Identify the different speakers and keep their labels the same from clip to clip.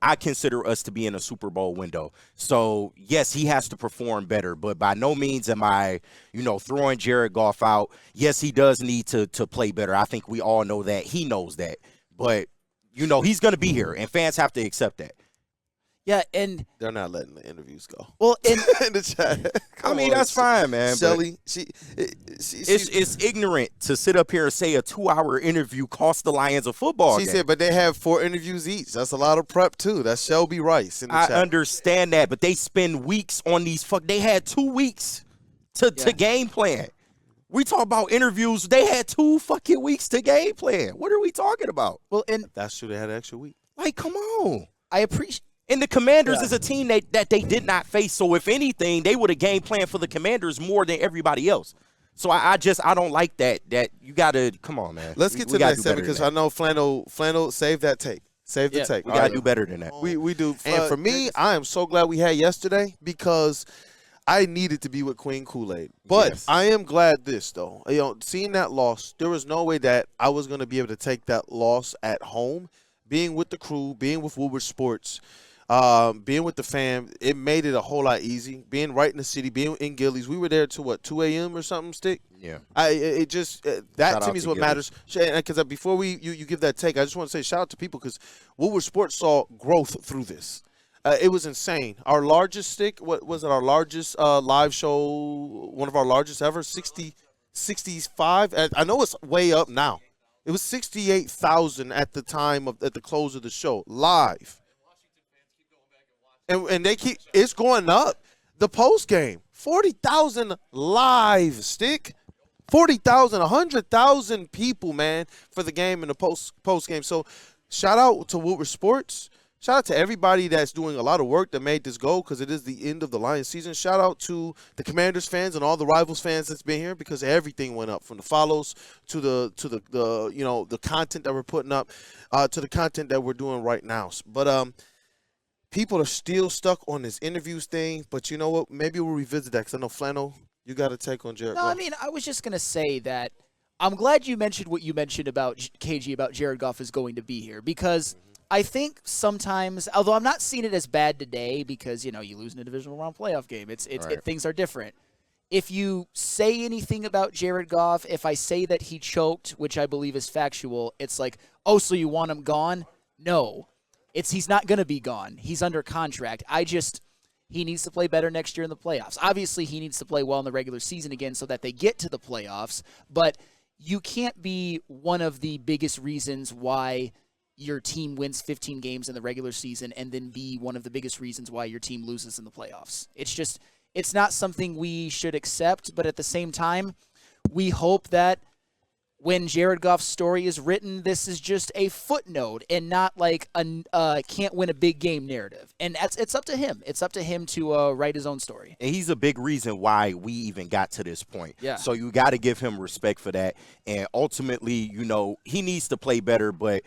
Speaker 1: I consider us to be in a Super Bowl window. So, yes, he has to perform better, but by no means am I, throwing Jared Goff out. Yes, he does need to play better. I think we all know that. He knows that. But, he's going to be here, and fans have to accept that.
Speaker 2: Yeah, and
Speaker 3: they're not letting the interviews go.
Speaker 2: Well,
Speaker 3: in the chat.
Speaker 1: That's fine, man.
Speaker 3: Shelly,
Speaker 1: it's ignorant to sit up here and say a 2-hour interview cost the Lions a football game.
Speaker 3: She said, but they have 4 interviews each. That's a lot of prep too. That's Shelby Rice in the chat.
Speaker 1: I understand that, but they spend weeks on these. They had 2 weeks to game plan. We talk about interviews. They had 2 fucking weeks to game plan. What are we talking about?
Speaker 2: Well, and
Speaker 3: that's true. They had an extra week.
Speaker 1: Like, come on.
Speaker 2: I appreciate.
Speaker 1: And the Commanders is a team that they did not face. So, if anything, they would have game planned for the Commanders more than everybody else. So, I don't like that. That you got to – come on, man.
Speaker 3: Let's get to the next 7 because I know Flannel save that tape. Save the tape.
Speaker 1: We got to do better than that.
Speaker 3: We do. And for me, I am so glad we had yesterday because I needed to be with Queen Kool-Aid. But I am glad this, though. Seeing that loss, there was no way that I was going to be able to take that loss at home. Being with the crew, being with Woodward Sports – being with the fam, it made it a whole lot easy. Being right in the city, being in Gillies, we were there to 2 a.m. or something, Stick?
Speaker 1: Yeah.
Speaker 3: That to me is what matters. Because before you give that take, I just want to say shout out to people because Woodward Sports saw growth through this. It was insane. Our largest Stick, what was it? Our largest live show, one of our largest ever, 65. I know it's way up now. It was 68,000 at the time at the close of the show live. And it's going up. The post game, 40,000 live, Stick. 40,000, 100,000 people, man, for the game and the post game. So shout out to Woodward Sports. Shout out to everybody that's doing a lot of work that made this go because it is the end of the Lions season. Shout out to the Commanders fans and all the Rivals fans that's been here because everything went up from the follows to the content that we're putting up to the content that we're doing right now. But people are still stuck on this interviews thing, but you know what? Maybe we'll revisit that because I know, Flannel, you got to take on Jared Goff.
Speaker 2: No, I mean, I was just going to say that I'm glad you mentioned what you mentioned about KG, about Jared Goff is going to be here because I think sometimes, although I'm not seeing it as bad today because, you lose in a divisional round playoff game. Things are different. If you say anything about Jared Goff, if I say that he choked, which I believe is factual, it's like, oh, so you want him gone? No. He's not going to be gone. He's under contract. He needs to play better next year in the playoffs. Obviously, he needs to play well in the regular season again so that they get to the playoffs. But you can't be one of the biggest reasons why your team wins 15 games in the regular season and then be one of the biggest reasons why your team loses in the playoffs. It's not something we should accept. But at the same time, we hope that when Jared Goff's story is written, this is just a footnote and not like a can't win a big game narrative. And it's up to him. It's up to him to write his own story.
Speaker 1: And he's a big reason why we even got to this point.
Speaker 2: Yeah.
Speaker 1: So you got to give him respect for that. And ultimately, he needs to play better, but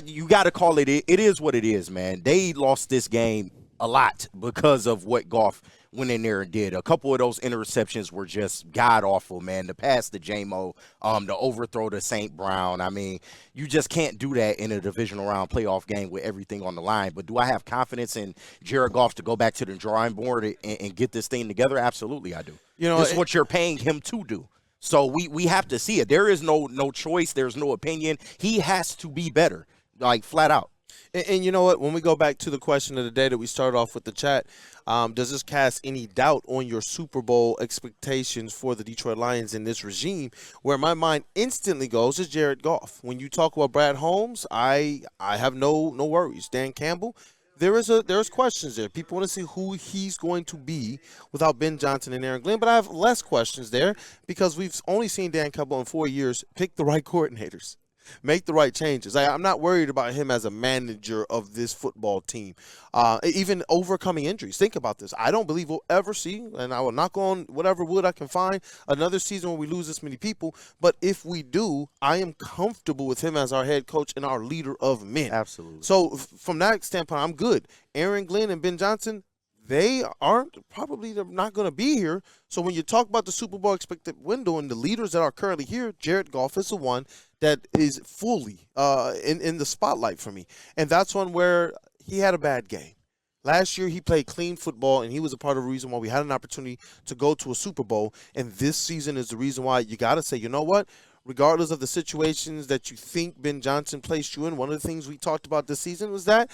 Speaker 1: you got to call it. It is what it is, man. They lost this game a lot because of what Goff went in there and did. A couple of those interceptions were just god-awful, man. The pass to J-Mo, the overthrow to St. Brown. I mean, you just can't do that in a divisional round playoff game with everything on the line. But do I have confidence in Jared Goff to go back to the drawing board and get this thing together? Absolutely, I do. This is what you're paying him to do. So we have to see it. There is no choice. There's no opinion. He has to be better, like flat out.
Speaker 3: And you know what? When we go back to the question of the day that we started off with the chat, does this cast any doubt on your Super Bowl expectations for the Detroit Lions in this regime? Where my mind instantly goes is Jared Goff. When you talk about Brad Holmes, I have no worries. Dan Campbell, there's questions there. People want to see who he's going to be without Ben Johnson and Aaron Glenn, but I have less questions there because we've only seen Dan Campbell in 4 years pick the right coordinators. Make the right changes. I'm not worried about him as a manager of this football team. Even overcoming injuries. Think about this. I don't believe we'll ever see, and I will knock on whatever wood I can find, another season where we lose this many people. But if we do, I am comfortable with him as our head coach and our leader of men.
Speaker 1: Absolutely.
Speaker 3: So from that standpoint, I'm good. Aaron Glenn and Ben Johnson, they they're not going to be here. So when you talk about the Super Bowl expected window and the leaders that are currently here, Jared Goff is the one that is fully in the spotlight for me. And that's one where he had a bad game. Last year, he played clean football, and he was a part of the reason why we had an opportunity to go to a Super Bowl. And this season is the reason why you got to say, you know what? Regardless of the situations that you think Ben Johnson placed you in, one of the things we talked about this season was that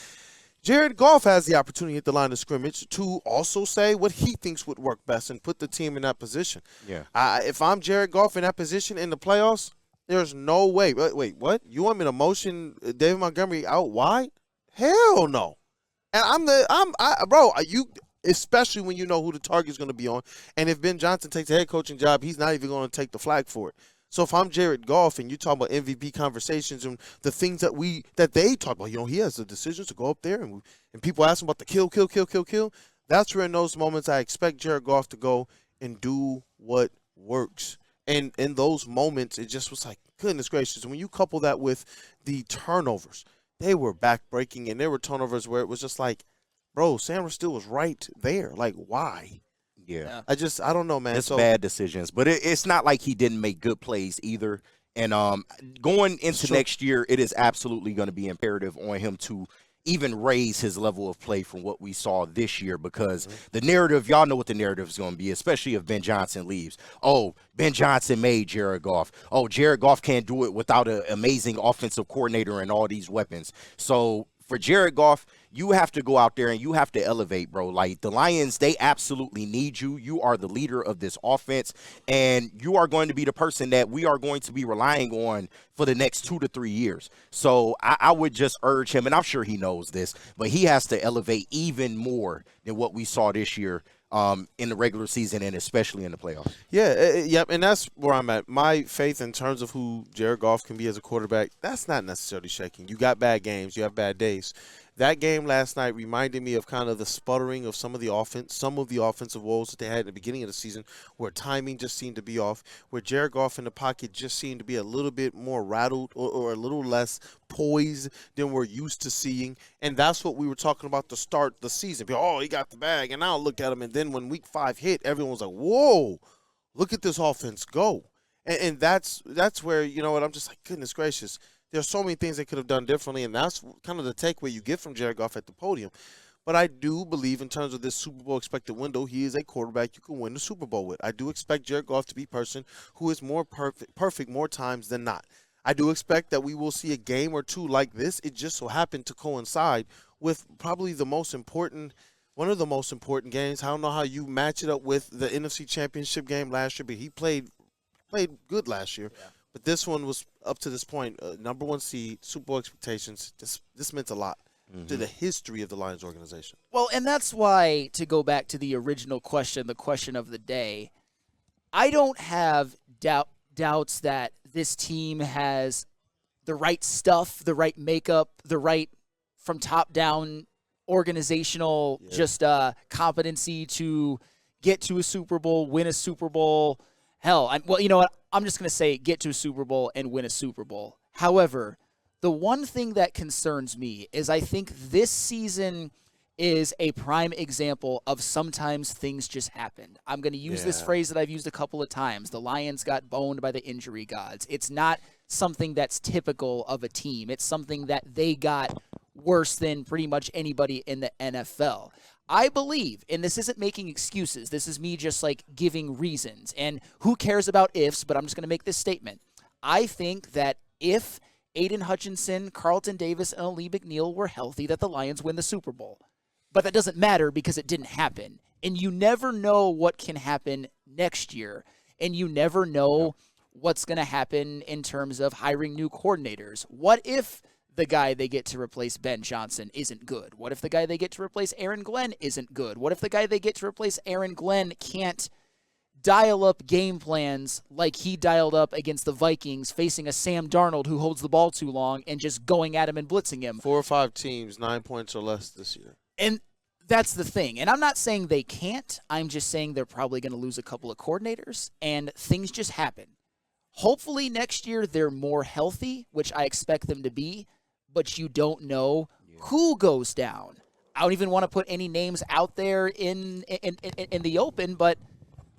Speaker 3: Jared Goff has the opportunity at the line of scrimmage to also say what he thinks would work best and put the team in that position.
Speaker 1: Yeah.
Speaker 3: If I'm Jared Goff in that position in the playoffs, there's no way. Wait, what? You want me to motion David Montgomery out wide? Hell no. And you especially when you know who the target's going to be on. And if Ben Johnson takes a head coaching job, he's not even going to take the flag for it. So if I'm Jared Goff and you talk about MVP conversations and the things that they talk about, he has the decisions to go up there and people ask him about the kill. That's where in those moments I expect Jared Goff to go and do what works. And in those moments, it just was like, goodness gracious. And when you couple that with the turnovers, they were back-breaking, and there were turnovers where it was just like, bro, Sam still was right there. Like, why?
Speaker 1: Yeah.
Speaker 3: I don't know, man.
Speaker 1: It's bad decisions, but it's not like he didn't make good plays either. And going into next year, it is absolutely going to be imperative on him to even raise his level of play from what we saw this year, because the narrative, y'all know what the narrative is going to be, especially if Ben Johnson leaves. Oh, Ben Johnson made Jared Goff. Oh, Jared Goff can't do it without an amazing offensive coordinator and all these weapons. So for Jared Goff, you have to go out there and you have to elevate, bro. Like, the Lions, they absolutely need you. You are the leader of this offense, and you are going to be the person that we are going to be relying on for the next 2 to 3 years. So I would just urge him, and I'm sure he knows this, but he has to elevate even more than what we saw this year in the regular season and especially in the playoffs.
Speaker 3: Yeah, and that's where I'm at. My faith in terms of who Jared Goff can be as a quarterback, that's not necessarily shaking. You got bad games. You have bad days. That game last night reminded me of kind of the sputtering of some of the offensive woes that they had at the beginning of the season, where timing just seemed to be off, where Jared Goff in the pocket just seemed to be a little bit more rattled or a little less poised than we're used to seeing. And that's what we were talking about to start the season. Oh, he got the bag, and now look at him. And then when week 5 hit, everyone was like, whoa, look at this offense go. And that's where, you know what, I'm just like, goodness gracious. There's so many things they could have done differently, and that's kind of the takeaway you get from Jared Goff at the podium. But I do believe in terms of this Super Bowl expected window, he is a quarterback you can win the Super Bowl with. I do expect Jared Goff to be a person who is more perfect more times than not. I do expect that we will see a game or two like this. It just so happened to coincide with probably one of the most important games. I don't know how you match it up with the NFC Championship game last year, but he played good last year. Yeah. But this one was, up to this point, number 1 seed, Super Bowl expectations. This meant a lot to the history of the Lions organization.
Speaker 2: Well, and that's why, to go back to the original question, the question of the day, I don't have doubts that this team has the right stuff, the right makeup, the right from top down organizational competency to get to a Super Bowl, win a Super Bowl. Hell, you know what? I'm just going to say get to a Super Bowl and win a Super Bowl. However, the one thing that concerns me is I think this season is a prime example of sometimes things just happen. I'm going to use this phrase that I've used a couple of times. The Lions got boned by the injury gods. It's not something that's typical of a team. It's something that they got worse than pretty much anybody in the NFL. I believe, and this isn't making excuses, this is me just like giving reasons, and who cares about ifs, but I'm just going to make this statement. I think that if Aiden Hutchinson, Carlton Davis, and Ali McNeil were healthy, that the Lions win the Super Bowl. But that doesn't matter because it didn't happen. And you never know what can happen next year, and you never know what's going to happen in terms of hiring new coordinators. What if the guy they get to replace Ben Johnson isn't good? What if the guy they get to replace Aaron Glenn isn't good? What if the guy they get to replace Aaron Glenn can't dial up game plans like he dialed up against the Vikings, facing a Sam Darnold who holds the ball too long and just going at him and blitzing him?
Speaker 3: 4 or 5 teams, 9 points or less this year.
Speaker 2: And that's the thing. And I'm not saying they can't. I'm just saying they're probably going to lose a couple of coordinators, and things just happen. Hopefully next year they're more healthy, which I expect them to be, but you don't know who goes down. I don't even want to put any names out there in the open, but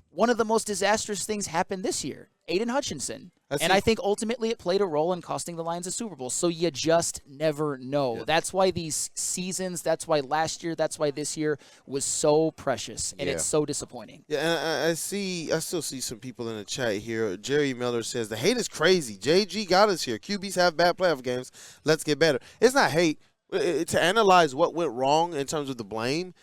Speaker 2: one of the most disastrous things happened this year. Aiden Hutchinson. I think ultimately it played a role in costing the Lions a Super Bowl. So you just never know. Yeah. That's why these seasons, that's why last year, that's why this year was so precious, and it's so disappointing.
Speaker 3: Yeah, and I still see some people in the chat here. Jerry Miller says, the hate is crazy. JG got us here. QBs have bad playoff games. Let's get better. It's not hate. To analyze what went wrong in terms of the blame,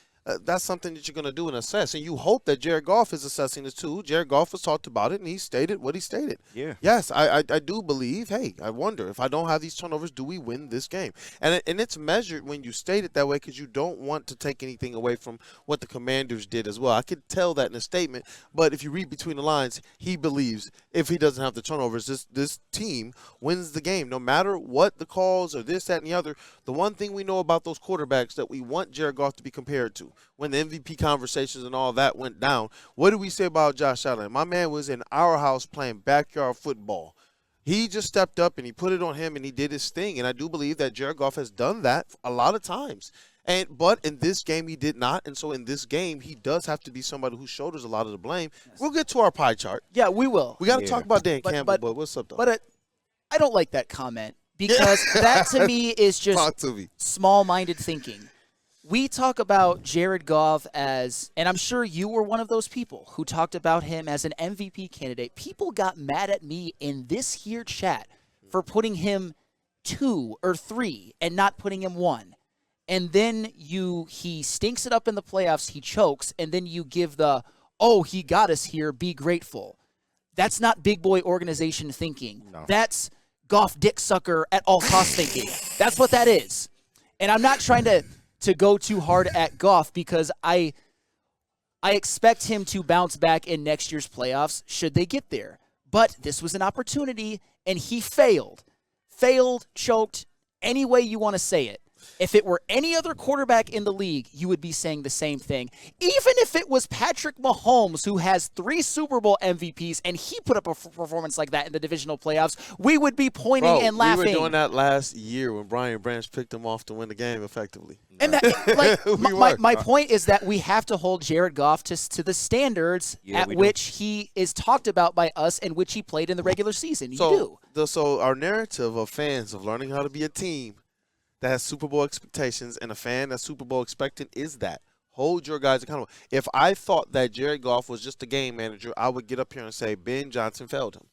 Speaker 3: that's something that you're going to do and assess. And you hope that Jared Goff is assessing this too. Jared Goff has talked about it, and he stated what he stated.
Speaker 1: Yeah.
Speaker 3: Yes, I do believe, hey, I wonder, if I don't have these turnovers, do we win this game? And it's measured when you state it that way because you don't want to take anything away from what the Commanders did as well. I could tell that in a statement, but if you read between the lines, he believes if he doesn't have the turnovers, this team wins the game. No matter what the calls or this, that, and the other, the one thing we know about those quarterbacks that we want Jared Goff to be compared to, when the MVP conversations and all that went down, what did we say about Josh Allen? My man was in our house playing backyard football. He just stepped up and he put it on him and he did his thing. And I do believe that Jared Goff has done that a lot of times. But in this game, he did not. And so in this game, he does have to be somebody who shoulders a lot of the blame. Yes. We'll get to our pie chart.
Speaker 2: Yeah, we will.
Speaker 3: We got to talk about Dan Campbell, but what's up, though?
Speaker 2: But I don't like that comment because that to me is just small-minded thinking. We talk about Jared Goff as, and I'm sure you were one of those people who talked about him as an MVP candidate. People got mad at me in this here chat for putting him 2 or 3 and not putting him 1. And then he stinks it up in the playoffs, he chokes, and then you give the, oh, he got us here, be grateful. That's not big boy organization thinking. No. That's Goff dick sucker at all costs thinking. That's what that is. And I'm not trying to go too hard at Goff because I expect him to bounce back in next year's playoffs should they get there. But this was an opportunity, and he failed. Failed, choked, any way you want to say it. If it were any other quarterback in the league, you would be saying the same thing. Even if it was Patrick Mahomes, who has 3 Super Bowl MVPs, and he put up a performance like that in the divisional playoffs, we would be pointing and laughing.
Speaker 3: We were doing that last year when Brian Branch picked him off to win the game effectively.
Speaker 2: And that, my point is that we have to hold Jared Goff to the standards at which he is talked about by us and which he played in the regular season. So
Speaker 3: our narrative of fans of learning how to be a team that has Super Bowl expectations and a fan that's Super Bowl expectant is that. Hold your guys accountable. If I thought that Jared Goff was just a game manager, I would get up here and say Ben Johnson failed him.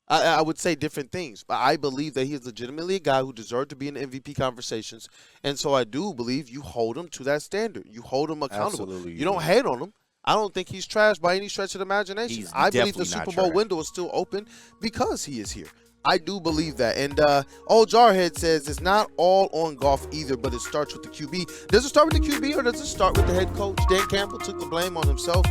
Speaker 3: I would say different things, but I believe that he is legitimately a guy who deserved to be in the MVP conversations, and so I do believe you hold him to that standard. You hold him accountable.
Speaker 1: Absolutely,
Speaker 3: you don't hate on him. I don't think he's trash by any stretch of the imagination. I believe the Super Bowl window is still open because he is here. I do believe that. And Old Jarhead says it's not all on Goff either, but it starts with the QB. Does it start with the QB or does it start with the head coach? Dan Campbell took the blame on himself.